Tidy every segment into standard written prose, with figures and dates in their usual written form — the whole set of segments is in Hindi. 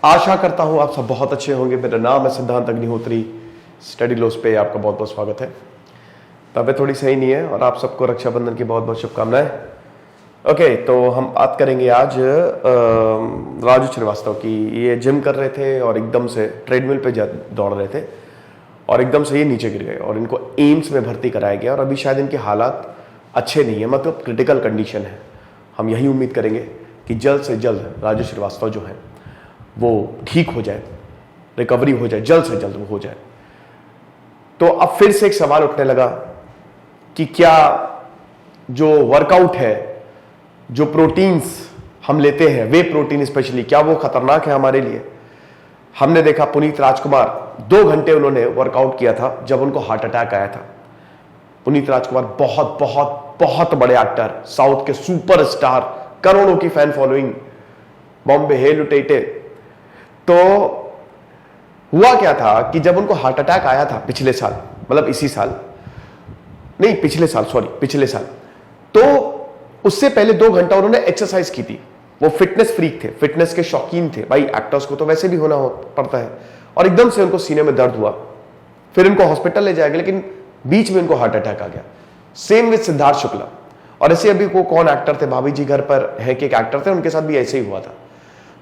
आशा करता हूं आप सब बहुत अच्छे होंगे। मेरा नाम है सिद्धांत अग्निहोत्री। स्टडी लॉस पे आपका बहुत बहुत स्वागत है। तबीयत थोड़ी सही नहीं है और आप सबको रक्षाबंधन की बहुत बहुत शुभकामनाएं। ओके, तो हम बात करेंगे आज राजू श्रीवास्तव की। ये जिम कर रहे थे और एकदम से ट्रेडमिल पे दौड़ रहे थे और एकदम से ये नीचे गिर गए और इनको एम्स में भर्ती कराया गया और अभी शायद इनके हालात अच्छे नहीं है, मतलब क्रिटिकल कंडीशन है। हम यही उम्मीद करेंगे कि जल्द से जल्द राजू श्रीवास्तव जो है वो ठीक हो जाए, रिकवरी हो जाए, जल्द से जल्द वो हो जाए। तो अब फिर से एक सवाल उठने लगा कि क्या जो वर्कआउट है, जो प्रोटीन्स हम लेते हैं, वे प्रोटीन स्पेशली, क्या वो खतरनाक है हमारे लिए? हमने देखा पुनीत राजकुमार 2 घंटे उन्होंने वर्कआउट किया था जब उनको हार्ट अटैक आया था। पुनीत राजकुमार बहुत बहुत बहुत बड़े एक्टर, साउथ के सुपरस्टार, करोड़ों की फैन फॉलोइंग, बॉम्बे हे लुटेटे। तो हुआ क्या था कि जब उनको हार्ट अटैक आया था पिछले साल, मतलब इसी साल नहीं, पिछले साल, तो उससे पहले 2 घंटा उन्होंने एक्सरसाइज की थी। वो फिटनेस फ्रीक थे, फिटनेस के शौकीन थे। भाई एक्टर्स को तो वैसे भी होना पड़ता है। और एकदम से उनको सीने में दर्द हुआ, फिर इनको हॉस्पिटल ले जाया गया, लेकिन बीच में इनको हार्ट अटैक आ गया। Same with Siddharth Shukla. और ऐसे अभी को कौन एक्टर थे, भाभी जी घर पर है कि एक एक्टर थे, उनके साथ भी ऐसे ही हुआ था।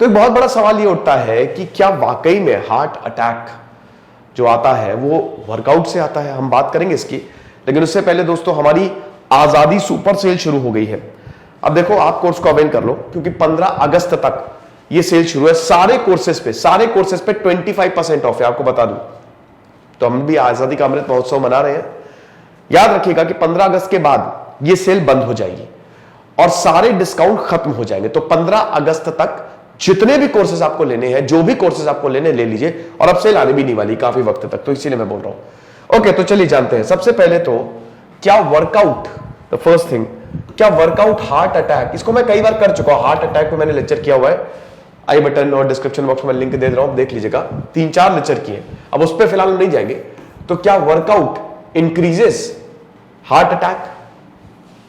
तो एक बहुत बड़ा सवाल ये उठता है कि क्या वाकई में हार्ट अटैक जो आता है वो वर्कआउट से आता है? हम बात करेंगे इसकी, लेकिन उससे पहले दोस्तों हमारी आजादी सुपर सेल शुरू हो गई है। अब देखो, आप कोर्स को अवेल कर लो क्योंकि 15 अगस्त तक ये सेल शुरू है। सारे कोर्सेज पे 25% ऑफ है, आपको बता दूं। तो हम भी आजादी का अमृत महोत्सव मना रहे हैं। याद रखिएगा कि 15 अगस्त के बाद ये सेल बंद हो जाएगी और सारे डिस्काउंट खत्म हो जाएंगे। तो 15 अगस्त तक जितने भी कोर्सेज आपको लेने हैं, जो भी कोर्सेज आपको लेने, ले लीजिए। और अब सेल आने भी नहीं वाली काफी वक्त तक, तो इसीलिए मैं बोल रहा हूं। ओके, तो चलिए जानते हैं। सबसे पहले तो क्या वर्कआउट, द फर्स्ट थिंग, क्या वर्कआउट हार्ट अटैक, इसको मैं कई बार कर चुका हूं। हार्ट अटैक पे मैंने लेक्चर किया हुआ है, आई बटन और डिस्क्रिप्शन बॉक्स में लिंक दे रहा हूं, देख लीजिएगा। 3-4 लेक्चर किए, अब उस पर फिलहाल नहीं जाएंगे। तो क्या workout increases heart attack?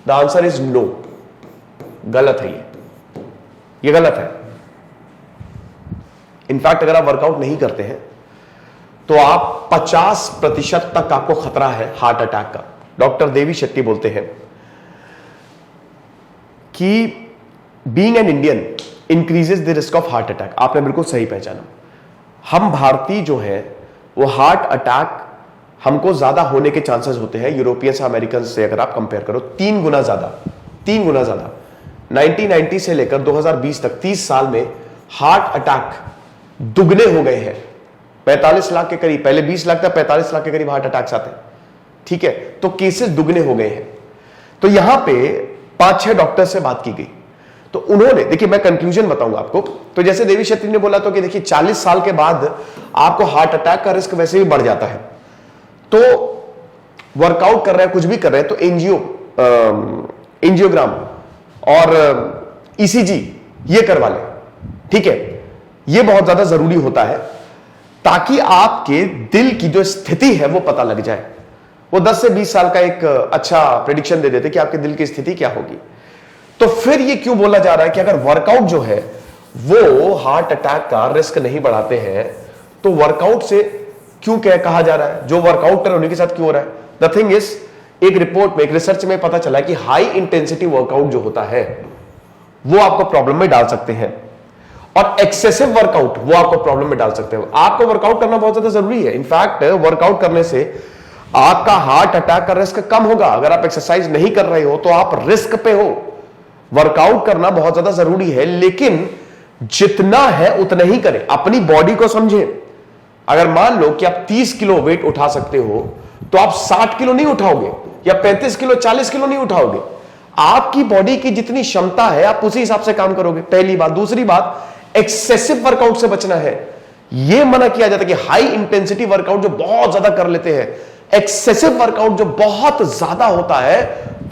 The answer is no. गलत है, ये गलत है। इनफैक्ट अगर आप वर्कआउट नहीं करते हैं तो आप 50% तक आपको खतरा है हार्ट अटैक का। डॉक्टर देवी शेट्टी बोलते हैं कि being an Indian increases the risk of heart attack. आपने बिल्कुल सही पहचाना। हम भारतीय जो है वो हार्ट अटैक हमको ज्यादा होने के चांसेस होते हैं यूरोपियन से, अमेरिकन से अगर आप कंपेयर करो, 3 गुना ज्यादा। 1990 से लेकर 2020 तक 30 साल में हार्ट अटैक दुगने हो गए हैं। 45 लाख के करीब, पहले 20 लाख था, 45 लाख के करीब हार्ट अटैक्स आते हैं। ठीक है, तो केसेस दुगने हो गए हैं। तो यहां पे 5-6 डॉक्टर से बात की गई, तो उन्होंने, देखिए मैं कंक्लूजन बताऊंगा आपको। तो जैसे देवी शेट्टी ने बोला तो कि देखिए 40 साल के बाद आपको हार्ट अटैक का रिस्क वैसे भी बढ़ जाता है। तो वर्कआउट कर रहे हैं, कुछ भी कर रहे हैं, तो एंजियोग्राम और ईसीजी ये करवा लें। ठीक है, ये बहुत ज्यादा जरूरी होता है ताकि आपके दिल की जो स्थिति है वो पता लग जाए। वो 10 से 20 साल का एक अच्छा प्रेडिक्शन दे देते कि आपके दिल की स्थिति क्या होगी। तो फिर ये क्यों बोला जा रहा है कि अगर वर्कआउट जो है वो हार्ट अटैक का रिस्क नहीं बढ़ाते हैं, तो वर्कआउट से क्यों कहा जा रहा है? जो वर्कआउट कर उन्हीं के साथ क्यों हो रहा है? द थिंग इज, एक रिपोर्ट में, एक रिसर्च में पता चला कि हाई इंटेंसिटी वर्कआउट जो होता है वो आपको प्रॉब्लम में डाल सकते हैं और एक्सेसिव वर्कआउट वो आपको प्रॉब्लम में डाल सकते हैं। आपको वर्कआउट करना बहुत ज्यादा जरूरी है। इनफैक्ट वर्कआउट करने से आपका हार्ट अटैक का रिस्क कम होगा। अगर आप एक्सरसाइज नहीं कर रहे हो तो आप रिस्क पे हो। वर्कआउट करना बहुत ज्यादा जरूरी है, लेकिन जितना है उतना ही करें। अपनी बॉडी को समझें। अगर मान लो कि आप 30 किलो वेट उठा सकते हो तो आप 60 किलो नहीं उठाओगे, या 35 किलो, 40 किलो नहीं उठाओगे। आपकी बॉडी की जितनी क्षमता है आप उसी हिसाब से काम करोगे, पहली बात। दूसरी बात, एक्सेसिव वर्कआउट से बचना है। यह मना किया जाता है कि हाई इंटेंसिटी वर्कआउट जो बहुत ज्यादा कर लेते हैं, एक्सेसिव वर्कआउट जो बहुत ज्यादा होता है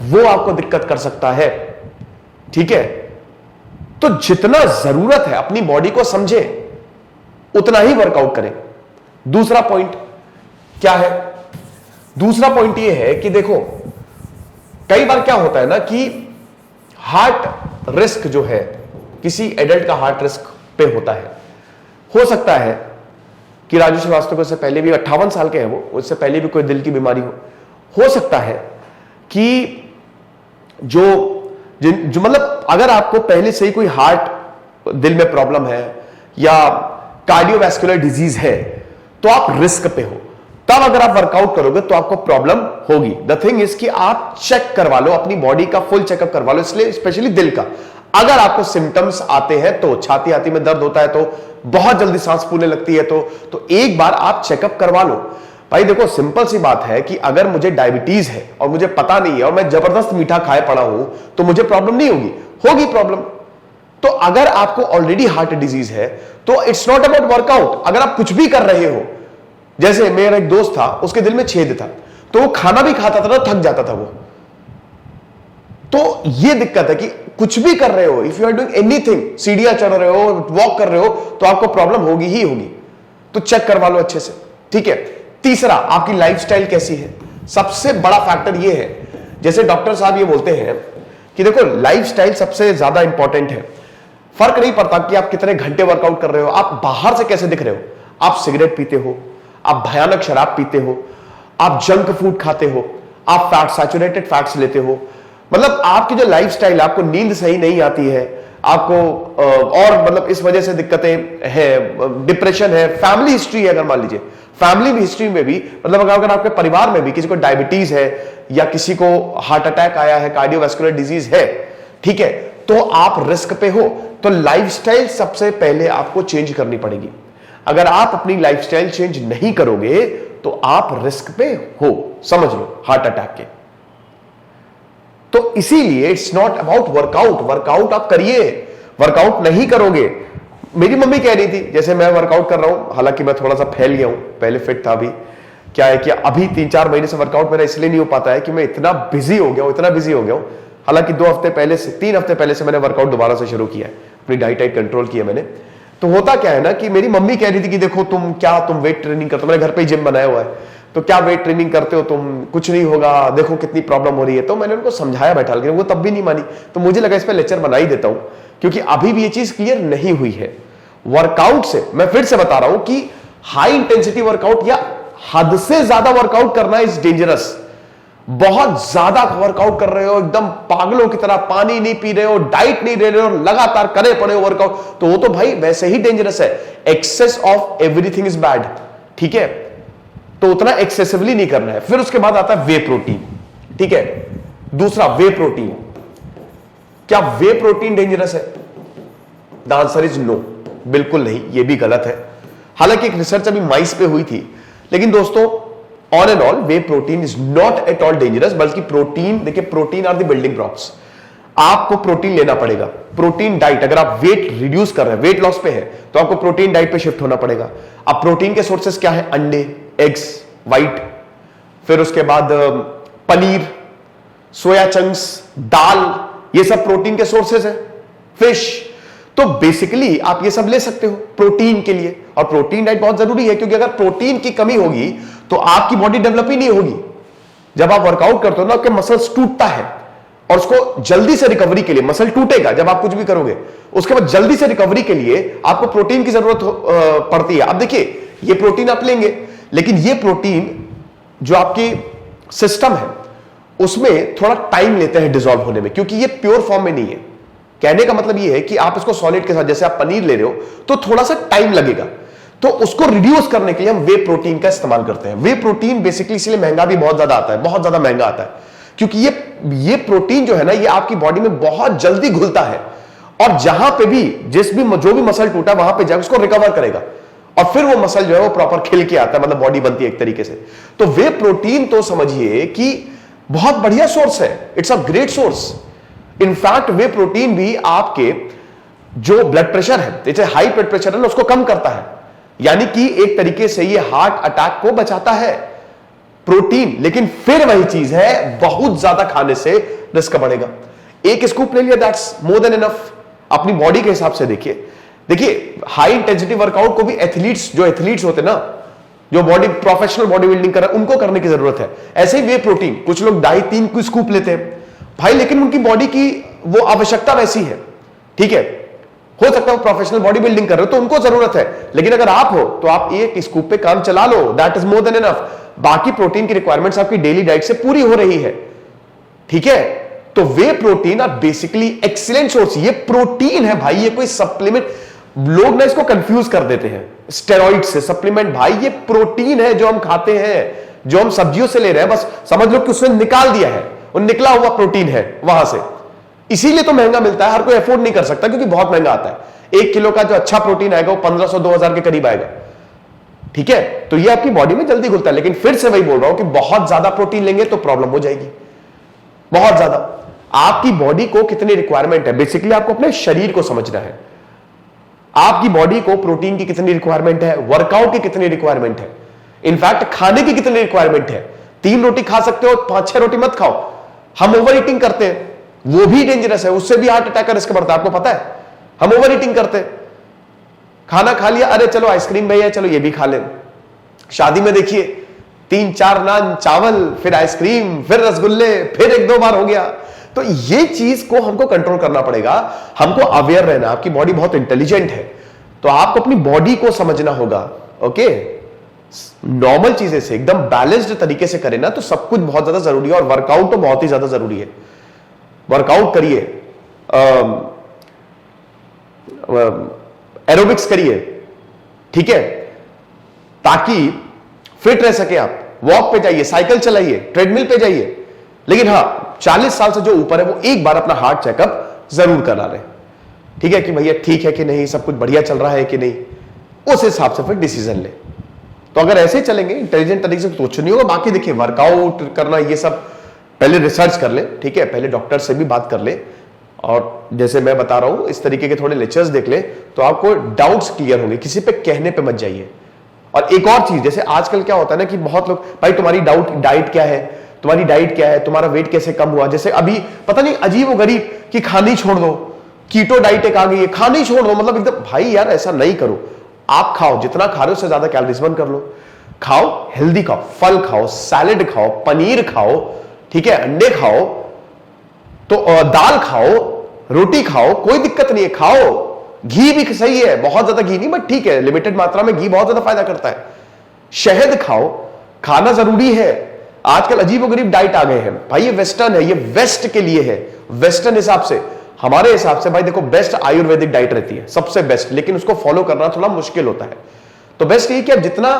वो आपको दिक्कत कर सकता है। ठीक है, तो जितना जरूरत है अपनी बॉडी को समझे, उतना ही वर्कआउट करें। दूसरा पॉइंट क्या है? दूसरा पॉइंट यह है कि देखो, कई बार क्या होता है ना कि हार्ट रिस्क जो है, किसी एडल्ट का हार्ट रिस्क पे होता है, हो सकता है कि राजू श्रीवास्तव को इससे पहले भी 58 साल के हैं वो, उससे पहले भी कोई दिल की बीमारी हो सकता है कि जो मतलब अगर आपको पहले से ही कोई हार्ट दिल में प्रॉब्लम है या कार्डियोवैस्कुलर डिजीज है तो आप रिस्क पे हो, तब अगर आप वर्कआउट करोगे तो आपको प्रॉब्लम होगी। द थिंग इज कि आप चेक करवा लो, अपनी बॉडी का फुल चेकअप करवा लो, इसलिए स्पेशली दिल का। अगर आपको सिम्टम्स आते हैं तो छाती आती में दर्द होता है तो बहुत जल्दी सांस फूलने लगती है तो एक बार आप चेकअप करवा लो। भाई देखो सिंपल सी बात है कि अगर मुझे डायबिटीज है और मुझे पता नहीं है और मैं जबरदस्त मीठा खाए पड़ा हूं तो मुझे प्रॉब्लम नहीं होगी प्रॉब्लम। तो अगर आपको ऑलरेडी हार्ट डिजीज है तो इट्स नॉट अबाउट वर्कआउट। अगर आप कुछ भी कर रहे हो, जैसे मेरा एक दोस्त था, उसके दिल में छेद था तो वो खाना भी खाता था ना, थक जाता था वो। तो ये दिक्कत है कि कुछ भी कर रहे हो, if you are doing anything, सीढ़ियां चढ़ रहे हो, वॉक कर रहे हो, तो आपको प्रॉब्लम होगी ही होगी। तो चेक करवा लो अच्छे से, ठीक है। तीसरा, आपकी लाइफस्टाइल कैसी है। सबसे बड़ा फैक्टर ये है, जैसे डॉक्टर साहब ये बोलते हैं कि देखो लाइफस्टाइल सबसे ज्यादा इंपॉर्टेंट है। फर्क नहीं पड़ता कि आप कितने घंटे वर्कआउट कर रहे हो, आप बाहर से कैसे दिख रहे हो। आप सिगरेट पीते हो, आप भयानक शराब पीते हो, आप जंक फूड खाते हो, आप फैट सैचुरेटेड फैट्स लेते हो, मतलब आपकी जो लाइफस्टाइल, आपको नींद सही नहीं आती है, आपको और मतलब इस वजह से दिक्कतें हैं, डिप्रेशन है, फैमिली हिस्ट्री है, अगर मान लीजिए फैमिली हिस्ट्री में भी, मतलब अगर आपके परिवार में भी किसी को डायबिटीज है या किसी को हार्ट अटैक आया है, कार्डियोवैस्कुलर डिजीज है, ठीक है, तो आप रिस्क पे हो। तो लाइफस्टाइल सबसे पहले आपको चेंज करनी पड़ेगी। अगर आप अपनी लाइफस्टाइल चेंज नहीं करोगे तो आप रिस्क पे हो, समझ लो, हार्ट अटैक के। तो इसीलिए it's not about workout. Workout आप करिए, वर्कआउट नहीं करोगे। मेरी मम्मी कह रही थी, जैसे मैं वर्कआउट कर रहा हूं, हालांकि मैं थोड़ा सा फैल गया हूं, पहले फिट था, अभी क्या है कि अभी 3-4 महीने से वर्कआउट मेरा इसलिए नहीं हो पाता है कि मैं इतना बिजी हो गया हूं। हालांकि 3 हफ्ते पहले से मैंने वर्कआउट दोबारा से शुरू किया है, अपनी डाइट कंट्रोल किया मैंने। तो होता क्या है ना कि मेरी मम्मी कह रही थी कि देखो तुम वेट ट्रेनिंग करते हो, मैंने घर पे ही जिम बनाया हुआ है, तो क्या वेट ट्रेनिंग करते हो तुम, कुछ नहीं होगा, देखो कितनी प्रॉब्लम हो रही है। तो मैंने उनको समझाया बैठा के, वो तब भी नहीं मानी। तो मुझे लगा इस पर लेक्चर बना ही देता हूं, क्योंकि अभी भी ये चीज क्लियर नहीं हुई है। वर्कआउट से, मैं फिर से बता रहा हूं कि हाई इंटेंसिटी वर्कआउट या हद से ज्यादा वर्कआउट करना इज डेंजरस। बहुत ज्यादा वर्कआउट कर रहे हो, एकदम पागलों की तरह, पानी नहीं पी रहे हो, डाइट नहीं ले रहे हो, लगातार करे पड़े हो वर्कआउट, तो वो तो भाई वैसे ही डेंजरस है। Excess of everything is bad, ठीक है, तो उतना एक्सेसिवली नहीं करना है। फिर उसके बाद आता है वे प्रोटीन, ठीक है। दूसरा, वे प्रोटीन। क्या वे प्रोटीन डेंजरस है? द आंसर इज नो, बिल्कुल नहीं, ये भी गलत है। हालांकि एक रिसर्च अभी माइस पे हुई थी, लेकिन दोस्तों on and all way protein is not at all dangerous. बल्कि प्रोटीन, देखिए, protein are the building blocks. आपको प्रोटीन लेना पड़ेगा। प्रोटीन डाइट, अगर आप वेट रिड्यूस कर रहे हैं, वेट लॉस पे है, तो आपको प्रोटीन डाइट पे शिफ्ट होना पड़ेगा। अब प्रोटीन के सोर्सेस क्या है? अंडे, एग्स, व्हाइट, फिर उसके बाद पनीर, सोया चंक्स, दाल, ये सब प्रोटीन के सोर्सेस है। फिश, तो बेसिकली आप ये सब ले सकते हो प्रोटीन के लिए। और प्रोटीन डाइट बहुत जरूरी है, क्योंकि अगर प्रोटीन की कमी होगी तो आपकी बॉडी डेवलप ही नहीं होगी। जब आप वर्कआउट करते हो ना, आपके मसल्स टूटता है, और उसको जल्दी से रिकवरी के लिए, मसल टूटेगा जब आप कुछ भी करोगे, उसके बाद जल्दी से रिकवरी के लिए आपको प्रोटीन की जरूरत पड़ती है। अब देखिए, ये प्रोटीन आप लेंगे, लेकिन ये प्रोटीन जो आपकी सिस्टम है उसमें थोड़ा टाइम लेते हैं डिसॉल्व होने में, क्योंकि ये प्योर फॉर्म में नहीं है। कहने का मतलब ये है कि आप इसको सॉलिड के साथ, जैसे आप पनीर ले रहे हो, तो थोड़ा सा टाइम लगेगा। तो उसको रिड्यूस करने के लिए हम वे प्रोटीन का इस्तेमाल करते हैं। वे प्रोटीन बेसिकली इसलिए महंगा भी बहुत ज्यादा आता है, बहुत ज्यादा महंगा आता है, क्योंकि ये प्रोटीन जो है ना, ये आपकी बॉडी में बहुत जल्दी घुलता है, और जहां पे भी जो भी मसल टूटा वहां पे जाकर उसको रिकवर करेगा, और फिर वो मसल जो है वो प्रॉपर खिल के आता है, मतलब बॉडी बनती है एक तरीके से। तो वे प्रोटीन तो समझिए कि बहुत बढ़िया सोर्स है, it's a great source. In fact way protein भी आपके जो ब्लड प्रेशर है, जैसे हाई ब्लड प्रेशर है ना, उसको कम करता है। यानी कि एक तरीके से ये हार्ट अटैक को बचाता है प्रोटीन। लेकिन फिर वही चीज है, बहुत ज्यादा खाने से रिस्क बढ़ेगा। एक स्कूप ले लिया, दैट्स मोर देन इनफ। अपनी बॉडी के हिसाब से देखिए हाई इंटेंसिटी वर्कआउट को भी जो एथलीट्स होते ना, जो प्रोफेशनल बॉडी बिल्डिंग कर रहे हैं, उनको करने की जरूरत है। ऐसे ही वे प्रोटीन, कुछ लोग 2.5-3 स्कूप लेते हैं भाई, लेकिन उनकी बॉडी की वो आवश्यकता वैसी है, ठीक है। हो सकता है वो प्रोफेशनल बॉडी बिल्डिंग कर रहे हो तो उनको जरूरत है, लेकिन अगर आप हो तो आप एक स्कूप पे काम चला लो, that is more than enough. बाकी प्रोटीन की रिक्वायरमेंट्स आपकी डेली डाइट से पूरी हो रही है, ठीक है। तो whey protein are basically excellent source. ये प्रोटीन है भाई, ये कोई सप्लीमेंट, लोग ना इसको कंफ्यूज कर देते हैं स्टेरॉइड से। सप्लीमेंट भाई ये प्रोटीन है जो हम खाते हैं, जो हम सब्जियों से ले रहे हैं, बस समझ लो कि उसने निकाल दिया है, वो निकला हुआ प्रोटीन है वहां से, इसीलिए तो महंगा मिलता है। हर कोई अफोर्ड नहीं कर सकता क्योंकि बहुत महंगा आता है। 1 किलो का जो अच्छा प्रोटीन आएगा वो 1500-2000 के करीब आएगा, ठीक है। तो ये आपकी बॉडी में जल्दी घुलता है, लेकिन फिर से वही बोल रहा हूं कि बहुत ज्यादा प्रोटीन लेंगे तो प्रॉब्लम हो जाएगी, बहुत ज्यादा। आपकी बॉडी को कितनी रिक्वायरमेंट है, बेसिकली आपको अपने शरीर को समझना है। आपकी बॉडी को प्रोटीन की कितनी रिक्वायरमेंट है, वर्कआउट की कितनी रिक्वायरमेंट है, इनफैक्ट खाने की कितनी रिक्वायरमेंट है। 3 रोटी खा सकते हो, 5-6 रोटी मत खाओ। हम ओवर ईटिंग करते हैं, वो भी डेंजरस है, उससे भी हार्ट अटैक का रिस्क बढ़ता है, आपको पता है। हम ओवर ईटिंग करते हैं, खाना खा लिया, अरे चलो आइसक्रीम भैया, चलो ये भी खा ले। शादी में देखिए 3-4 नान चावल, फिर आइसक्रीम, फिर रसगुल्ले, फिर 1-2 बार हो गया। तो ये चीज को हमको कंट्रोल करना पड़ेगा, हमको अवेयर रहना। आपकी बॉडी बहुत इंटेलिजेंट है, तो आपको अपनी बॉडी को समझना होगा, ओके। नॉर्मल चीजें से एकदम बैलेंस्ड तरीके से करें ना तो सब कुछ बहुत ज्यादा जरूरी है, और वर्कआउट तो बहुत ही ज्यादा जरूरी है। वर्कआउट करिए, एरोबिक्स करिए, ठीक है, ताकि फिट रह सके आप। वॉक पे जाइए, साइकिल चलाइए, ट्रेडमिल पे जाइए, लेकिन हां 40 साल से जो ऊपर है वो एक बार अपना हार्ट चेकअप जरूर करा लें, ठीक है, कि भैया ठीक है कि नहीं, सब कुछ बढ़िया चल रहा है कि नहीं, उस हिसाब से फिर डिसीजन ले। तो अगर ऐसे चलेंगे इंटेलिजेंट तरीके से तो कुछ नहीं होगा। बाकी देखिए वर्कआउट करना ये सब पहले रिसर्च कर ले, ठीक है, पहले डॉक्टर से भी बात कर ले, और जैसे मैं बता रहा हूं इस तरीके के थोड़े लेक्चर्स देख ले तो आपको डाउट्स क्लियर होंगे, किसी पे कहने पे मत जाइए। और एक और चीज, जैसे आजकल क्या होता है ना कि बहुत लोग, भाई तुम्हारी डाइट क्या है, तुम्हारी डाइट क्या है, तुम्हारा वेट कैसे कम हुआ। जैसे अभी पता नहीं अजीब व गरीब कि खाना ही छोड़ दो, कीटो डाइट एक आ गई है, खाना ही छोड़ दो, मतलब एकदम, भाई यार ऐसा नहीं करो। आप खाओ, जितना खा रहे हो उससे ज्यादा कैलोरीज बर्न कर लो। खाओ, हेल्दी खाओ, फल खाओ, सैलेड खाओ, पनीर खाओ, ठीक है, अंडे खाओ, तो दाल खाओ, रोटी खाओ, कोई दिक्कत नहीं है, खाओ। घी भी सही है, बहुत ज्यादा घी नहीं बट ठीक है, लिमिटेड मात्रा में घी बहुत ज्यादा फायदा करता है। शहद खाओ, खाना जरूरी है। आजकल अजीब गरीब डाइट आ गए हैं भाई, ये वेस्टर्न है, ये वेस्ट के लिए है, वेस्टर्न हिसाब से। हमारे हिसाब से भाई देखो बेस्ट आयुर्वेदिक डाइट रहती है, सबसे बेस्ट, लेकिन उसको फॉलो करना थोड़ा मुश्किल होता है। तो बेस्ट ये कि आप जितना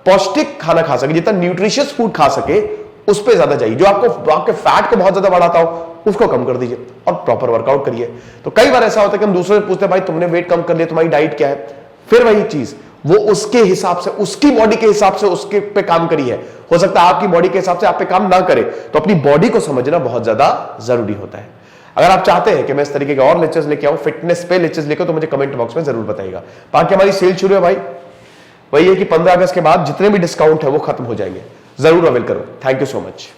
पौष्टिक खाना खा सके, जितना न्यूट्रिशियस फूड खा सके, उस पर ज्यादा जाइए। जो आपके फैट को बहुत ज्यादा बढ़ाता हो उसको कम कर दीजिए, और प्रॉपर वर्कआउट करिए। तो कई बार ऐसा होता है कि हम दूसरे से पूछते हैं भाई तुमने वेट कम कर लिया, तुम्हारी डाइट क्या है, फिर वही चीज वो उसके हिसाब से, उसकी बॉडी के हिसाब से उसके पे काम करी है। हो सकता है आपकी बॉडी के हिसाब से आप पे काम ना करे, तो अपनी बॉडी को समझना बहुत ज्यादा जरूरी होता है। अगर आप चाहते हैं कि मैं इस तरीके के और लेक्चर्स लेके आऊं, फिटनेस पे लेक्चर्स लेकर, तो मुझे कमेंट बॉक्स में जरूर बताइएगा। बाकी हमारी सेल शुरू है भाई, वही है कि 15 अगस्त के बाद जितने भी डिस्काउंट है वो खत्म हो जाएंगे, जरूर अवेल करो। Thank you so much.